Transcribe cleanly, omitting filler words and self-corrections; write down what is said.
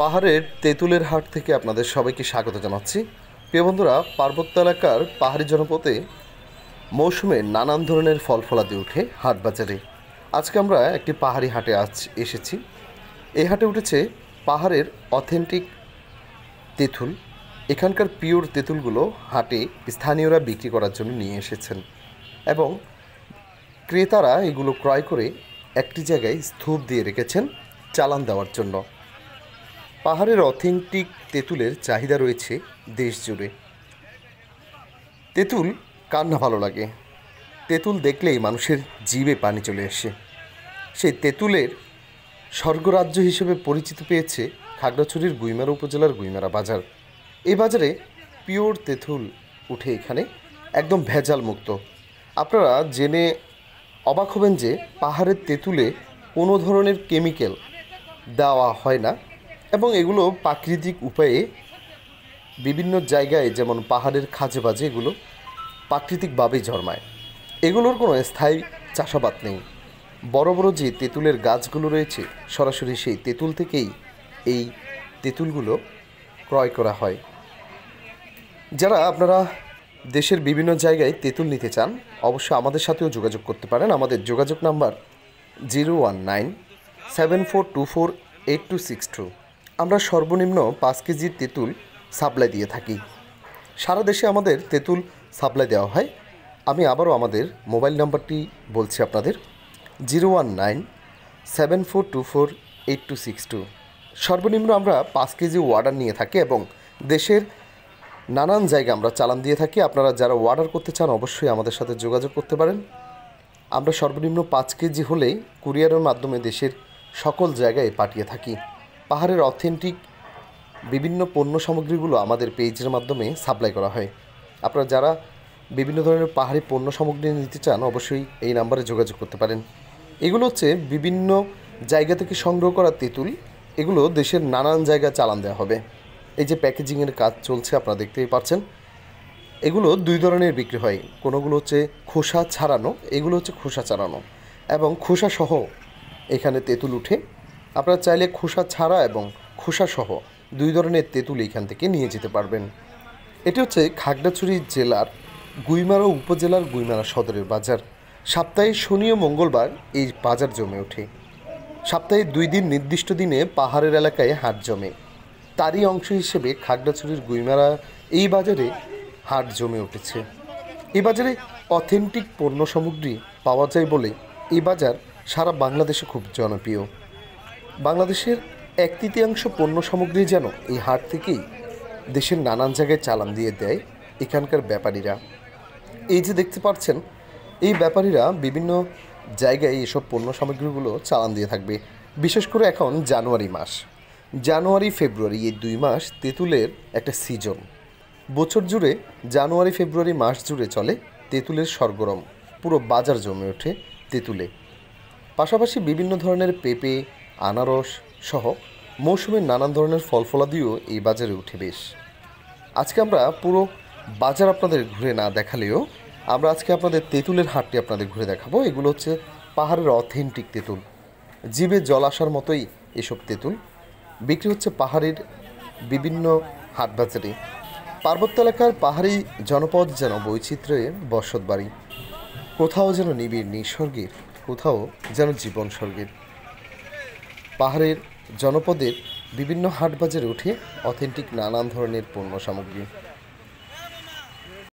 পাহাড়ের তেঁতুলের হাট থেকে আপনাদের সবাইকে স্বাগত জানাচ্ছি। প্রিয় বন্ধুরা, পার্বত্য এলাকার পাহাড়ি জনপদে মৌসুমে নানান ধরনের ফল ফলাদি ওঠে হাট বাজারে। আজকে আমরা একটি পাহাড়ি হাটে এসেছি। এই হাটে উঠেছে পাহাড়ের অথেন্টিক তেঁতুল। এখানকার পিওর তেঁতুলগুলো হাটে স্থানীয়রা বিক্রি করার জন্য নিয়ে এসেছেন এবং ক্রেতারা এগুলো ক্রয় করে একটি জায়গায় স্তূপ দিয়ে রেখেছেন চালান দেওয়ার জন্য। পাহাড়ের অথেন্টিক তেঁতুলের চাহিদা রয়েছে দেশ জুড়ে। তেঁতুল কার না ভালো লাগে? তেঁতুল দেখলেই মানুষের জিভে পানি চলে আসে। সেই তেঁতুলের স্বর্গরাজ্য হিসেবে পরিচিতি পেয়েছে খাগড়াছড়ির গুইমারা উপজেলার গুইমারা বাজার। এই বাজারে পিওর তেঁতুল উঠে এখানে একদম ভেজাল মুক্ত। আপনারা জেনে অবাক হবেন যে পাহাড়ের তেঁতুলে কোনো ধরনের কেমিক্যাল দেওয়া হয় না এবং এগুলো প্রাকৃতিক উপায়ে বিভিন্ন জায়গায়, যেমন পাহাড়ের খাঁজে বাজে, এগুলো প্রাকৃতিকভাবেই জন্মায়। এগুলোর কোনো স্থায়ী চাষাবাদ নেই। বড় বড় যে তেঁতুলের গাছগুলো রয়েছে, সরাসরি সেই তেঁতুল থেকেই এই তেঁতুলগুলো ক্রয় করা হয়। যারা আপনারা দেশের বিভিন্ন জায়গায় তেঁতুল নিতে চান, অবশ্যই আমাদের সাথেও যোগাযোগ করতে পারেন। আমাদের যোগাযোগ নাম্বার 01974248262। আমরা সর্বনিম্ন 5 কেজির তেঁতুল সাপ্লাই দিয়ে থাকি। সারা দেশে আমাদের তেঁতুল সাপ্লাই দেওয়া হয়। আমি আবারও আমাদের মোবাইল নাম্বারটি বলছি আপনাদের, 01974248262। সর্বনিম্ন আমরা 5 কেজি অর্ডার নিয়ে থাকি এবং দেশের নানান জায়গায় আমরা চালান দিয়ে থাকি। আপনারা যারা অর্ডার করতে চান অবশ্যই আমাদের সাথে যোগাযোগ করতে পারেন। আমরা সর্বনিম্ন 5 কেজি হলেই কুরিয়ারের মাধ্যমে দেশের সকল জায়গায় পাঠিয়ে থাকি। পাহাড়ের অথেন্টিক বিভিন্ন পণ্য সামগ্রীগুলো আমাদের পেজের মাধ্যমে সাপ্লাই করা হয়। আপনারা যারা বিভিন্ন ধরনের পাহাড়ি পণ্য সামগ্রী নিতে চান অবশ্যই এই নাম্বারে যোগাযোগ করতে পারেন। এগুলো হচ্ছে বিভিন্ন জায়গা থেকে সংগ্রহ করা তেঁতুল। এগুলো দেশের নানান জায়গায় চালান দেওয়া হবে। এই যে প্যাকেজিংয়ের কাজ চলছে আপনারা দেখতেই পাচ্ছেন। এগুলো 2 ধরনের বিক্রি হয়। কোনোগুলো হচ্ছে খোসা ছাড়ানো, এগুলো হচ্ছে খোসা ছাড়ানো এবং খোসা সহ এখানে তেঁতুল উঠে। আপনারা চাইলে খোসা ছাড়া এবং খোসা সহ 2 ধরনের তেঁতুল এখান থেকে নিয়ে যেতে পারবেন। এটি হচ্ছে খাগড়াছড়ি জেলার গুইমারা উপজেলার গুইমারা সদরের বাজার। সপ্তাহে শনি ও মঙ্গলবার এই বাজার জমে ওঠে। সপ্তাহে 2 দিন নির্দিষ্ট দিনে পাহাড়ের এলাকায় হাট জমে। তারই অংশ হিসেবে খাগড়াছড়ির গুইমারা এই বাজারে হাট জমে উঠেছে। এই বাজারে অথেন্টিক পণ্য সামগ্রী পাওয়া যায় বলে এই বাজার সারা বাংলাদেশে খুব জনপ্রিয়। বাংলাদেশের 1/3 পণ্য সামগ্রী যেন এই হাট থেকেই দেশের নানান জায়গায় চালান দিয়ে দেয় এখানকার ব্যাপারীরা। এই যে দেখতে পাচ্ছেন, এই ব্যাপারীরা বিভিন্ন জায়গায় এসব পণ্য সামগ্রীগুলো চালান দিয়ে থাকবে। বিশেষ করে এখন জানুয়ারি মাস, জানুয়ারি ফেব্রুয়ারি এই 2 মাস তেঁতুলের একটা সিজন। বছর জুড়ে জানুয়ারি ফেব্রুয়ারি মাস জুড়ে চলে তেঁতুলের সরগরম। পুরো বাজার জমে ওঠে তেঁতুলে। পাশাপাশি বিভিন্ন ধরনের পেঁপে, আনারস সহ মৌসুমের নানান ধরনের ফল ফলাদিও এই বাজারে উঠে বেশ। আজকে আমরা পুরো বাজার আপনাদের ঘুরে না দেখালেও আমরা আজকে আপনাদের তেঁতুলের হাটটি আপনাদের ঘুরে দেখাবো। এগুলো হচ্ছে পাহাড়ের অথেন্টিক তেঁতুল। জিভে জল আসার মতোই এসব তেঁতুল বিক্রি হচ্ছে পাহাড়ের বিভিন্ন হাট বাজারে। পার্বত্য এলাকার পাহাড়ি জনপদ যেন বৈচিত্র্যে বসতবাড়ি। কোথাও যেন নিবিড় নিসর্গের, কোথাও যেন জীবন স্বর্গের। পাহাড়ের জনপদের বিভিন্ন হাট বাজারে ওঠে অথেন্টিক নানান ধরনের পণ্য সামগ্রী।